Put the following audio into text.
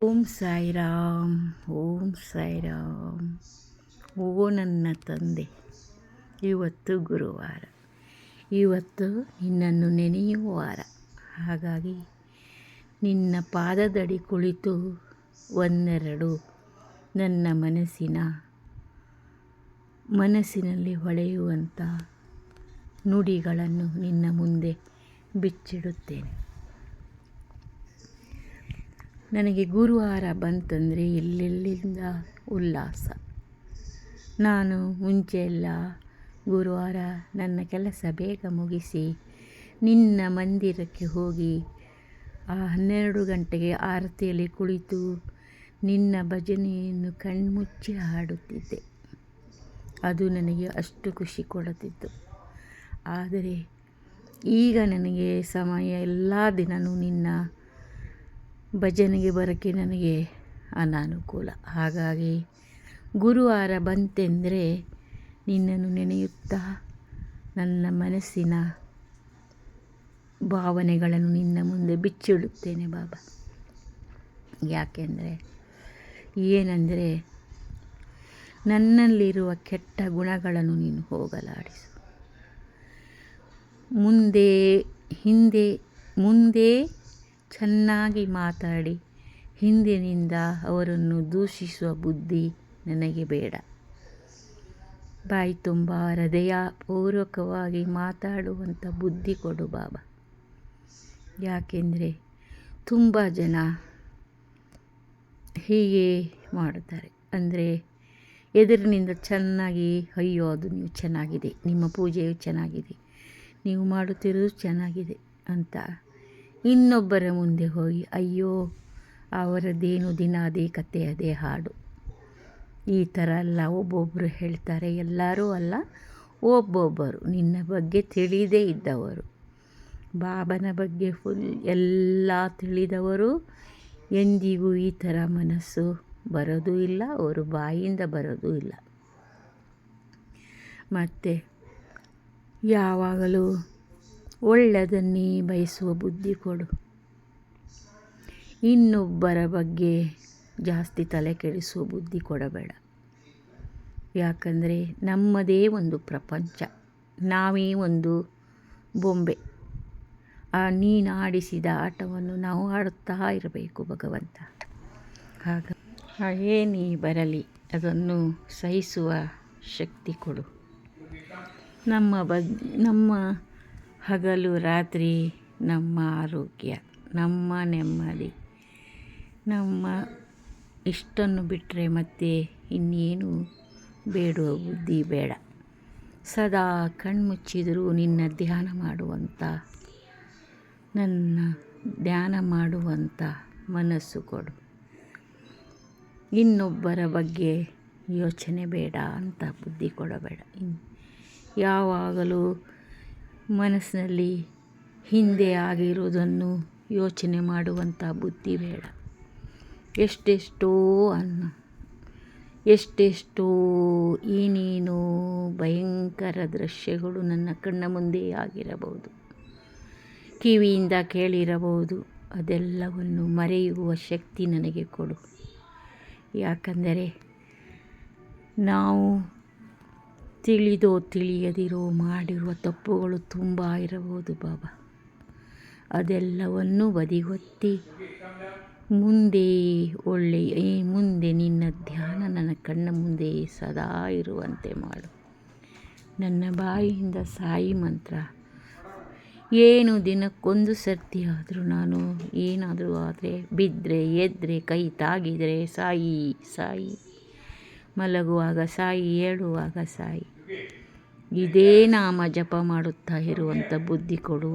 ಓಂ ಸಾಯಿರಾಮ್. ಓಂ ಸಾಯಿರಾಮ್. ಓ ನನ್ನ ತಂದೆ, ಇವತ್ತು ಗುರುವಾರ, ಇವತ್ತು ನಿನ್ನನ್ನು ನೆನೆಯುವ ವಾರ. ಹಾಗಾಗಿ ನಿನ್ನ ಪಾದದಡಿ ಕುಳಿತು ಒಂದೆರಡು ನನ್ನ ಮನಸ್ಸಿನಲ್ಲಿ ಹೊಳೆಯುವಂಥ ನುಡಿಗಳನ್ನು ನಿನ್ನ ಮುಂದೆ ಬಿಚ್ಚಿಡುತ್ತೇನೆ. ನನಗೆ ಗುರುವಾರ ಬಂತಂದರೆ ಎಲ್ಲೆಲ್ಲಿಂದ ಉಲ್ಲಾಸ. ನಾನು ಮುಂಚೆಯೆಲ್ಲ ಗುರುವಾರ ನನ್ನ ಕೆಲಸ ಬೇಗ ಮುಗಿಸಿ ನಿನ್ನ ಮಂದಿರಕ್ಕೆ ಹೋಗಿ ಆ 12 ಗಂಟೆಗೆ ಆರತಿಯಲ್ಲಿ ಕುಳಿತು ನಿನ್ನ ಭಜನೆಯನ್ನು ಕಣ್ಮುಚ್ಚಿ ಹಾಡುತ್ತಿದ್ದೆ. ಅದು ನನಗೆ ಅಷ್ಟು ಖುಷಿ ಕೊಡುತ್ತಿತ್ತು. ಆದರೆ ಈಗ ನನಗೆ ಸಮಯ ಎಲ್ಲ ದಿನವೂ ನಿನ್ನ ಭಜನೆಗೆ ಬರೋಕ್ಕೆ ನನಗೆ ಅನಾನುಕೂಲ. ಹಾಗಾಗಿ ಗುರುವಾರ ಬಂತೆಂದರೆ ನಿನ್ನನ್ನು ನೆನೆಯುತ್ತಾ ನನ್ನ ಮನಸ್ಸಿನ ಭಾವನೆಗಳನ್ನು ನಿನ್ನ ಮುಂದೆ ಬಿಚ್ಚಿಡುತ್ತೇನೆ ಬಾಬಾ. ಏನೆಂದರೆ ನನ್ನಲ್ಲಿರುವ ಕೆಟ್ಟ ಗುಣಗಳನ್ನು ನೀನು ಹೋಗಲಾಡಿಸು. ಮುಂದೆ ಚೆನ್ನಾಗಿ ಮಾತಾಡಿ ಹಿಂದಿನಿಂದ ಅವರನ್ನು ದೂಷಿಸುವ ಬುದ್ಧಿ ನನಗೆ ಬೇಡ. ಬಾಯಿ ತುಂಬ ಹೃದಯಪೂರ್ವಕವಾಗಿ ಮಾತಾಡುವಂಥ ಬುದ್ಧಿ ಕೊಡು ಬಾಬಾ. ಯಾಕೆಂದರೆ ತುಂಬ ಜನ ಹೀಗೆ ಮಾಡುತ್ತಾರೆ. ಅಂದರೆ ಎದುರಿನಿಂದ ಚೆನ್ನಾಗಿ, ಅಯ್ಯೋ ಅದು ನೀವು ಚೆನ್ನಾಗಿದೆ, ನಿಮ್ಮ ಪೂಜೆಯು ಚೆನ್ನಾಗಿದೆ, ನೀವು ಮಾಡುತ್ತಿರೋದು ಚೆನ್ನಾಗಿದೆ ಅಂತ ಇನ್ನೊಬ್ಬರ ಮುಂದೆ ಹೋಗಿ ಅಯ್ಯೋ ಅವರದ್ದೇನು ದಿನ ಅದೇ ಕತೆ ಅದೇ ಹಾಡು, ಈ ಥರ ಎಲ್ಲ ಒಬ್ಬೊಬ್ಬರು ಹೇಳ್ತಾರೆ. ಎಲ್ಲರೂ ಅಲ್ಲ, ಒಬ್ಬೊಬ್ಬರು ನಿನ್ನ ಬಗ್ಗೆ ತಿಳಿದೇ ಇದ್ದವರು, ಬಾಬನ ಬಗ್ಗೆ ಎಲ್ಲ ತಿಳಿದವರು ಎಂದಿಗೂ ಈ ಥರ ಮನಸ್ಸು ಬರೋದೂ ಇಲ್ಲ, ಅವರು ಬಾಯಿಂದ ಬರೋದೂ ಇಲ್ಲ. ಮತ್ತು ಯಾವಾಗಲೂ ಒಳ್ಳೆಯದನ್ನೇ ಬಯಸುವ ಬುದ್ಧಿ ಕೊಡು. ಇನ್ನೊಬ್ಬರ ಬಗ್ಗೆ ಜಾಸ್ತಿ ತಲೆ ಕೆಡಿಸುವ ಬುದ್ಧಿ ಕೊಡಬೇಡ. ಯಾಕಂದರೆ ನಮ್ಮದೇ ಒಂದು ಪ್ರಪಂಚ, ನಾವೇ ಒಂದು ಬೊಂಬೆ. ನೀನು ಆಡಿಸಿದ ಆಟವನ್ನು ನಾವು ಆಡುತ್ತಾ ಇರಬೇಕು ಭಗವಂತ. ಏನೇ ಬರಲಿ ಅದನ್ನು ಸಹಿಸುವ ಶಕ್ತಿ ಕೊಡು. ನಮ್ಮ ಹಗಲು ರಾತ್ರಿ, ನಮ್ಮ ಆರೋಗ್ಯ, ನಮ್ಮ ನೆಮ್ಮದಿ, ನಮ್ಮ ಇಷ್ಟನ್ನು ಬಿಟ್ಟರೆ ಮತ್ತೆ ಇನ್ನೇನು ಬೇಡುವ ಬುದ್ಧಿ ಬೇಡ. ಸದಾ ಕಣ್ಮುಚ್ಚಿದರೂ ನನ್ನ ಧ್ಯಾನ ಮಾಡುವಂಥ ಮನಸ್ಸು ಕೊಡು. ಇನ್ನೊಬ್ಬರ ಬಗ್ಗೆ ಯೋಚನೆ ಬೇಡ ಅಂತ ಬುದ್ಧಿ ಕೊಡಬೇಡ. ಯಾವಾಗಲೂ ಮನಸ್ಸಿನಲ್ಲಿ ಹಿಂದೆ ಆಗಿರುವುದನ್ನು ಯೋಚನೆ ಮಾಡುವಂಥ ಬುದ್ಧಿ ಬೇಡ. ಎಷ್ಟೆಷ್ಟೋ ಏನೇನೋ ಭಯಂಕರ ದೃಶ್ಯಗಳು ನನ್ನ ಕಣ್ಣ ಮುಂದೆ ಆಗಿರಬಹುದು, ಕಿವಿಯಿಂದ ಕೇಳಿರಬಹುದು. ಅದೆಲ್ಲವನ್ನು ಮರೆಯುವ ಶಕ್ತಿ ನನಗೆ ಕೊಡು. ಯಾಕಂದರೆ ನಾವು ತಿಳಿದೋ ತಿಳಿಯದಿರೋ ಮಾಡಿರುವ ತಪ್ಪುಗಳು ತುಂಬ ಇರಬಹುದು ಬಾಬಾ. ಅದೆಲ್ಲವನ್ನು ಬದಿಗೊತ್ತಿ ಮುಂದೆ ನಿನ್ನ ಧ್ಯಾನ ನನ್ನ ಕಣ್ಣ ಮುಂದೆ ಸದಾ ಇರುವಂತೆ ಮಾಡು. ನನ್ನ ಬಾಯಿಯಿಂದ ಸಾಯಿ ಮಂತ್ರ ಏನು ದಿನಕ್ಕೊಂದು ಸರ್ತಿ ಆದರೂ ನಾನು ಏನಾದರೂ ಆದರೆ ಬಿದ್ದರೆ ಎದ್ದರೆ ಕೈ ತಾಗಿದರೆ ಸಾಯಿ ಸಾಯಿ, ಮಲಗುವಾಗ ಸಾಯಿ, ಏಳುವಾಗ ಸಾಯಿ, ಇದೇ ನಾಮ ಜಪ ಮಾಡುತ್ತಾ ಇರುವಂಥ ಬುದ್ಧಿ ಕೊಡು.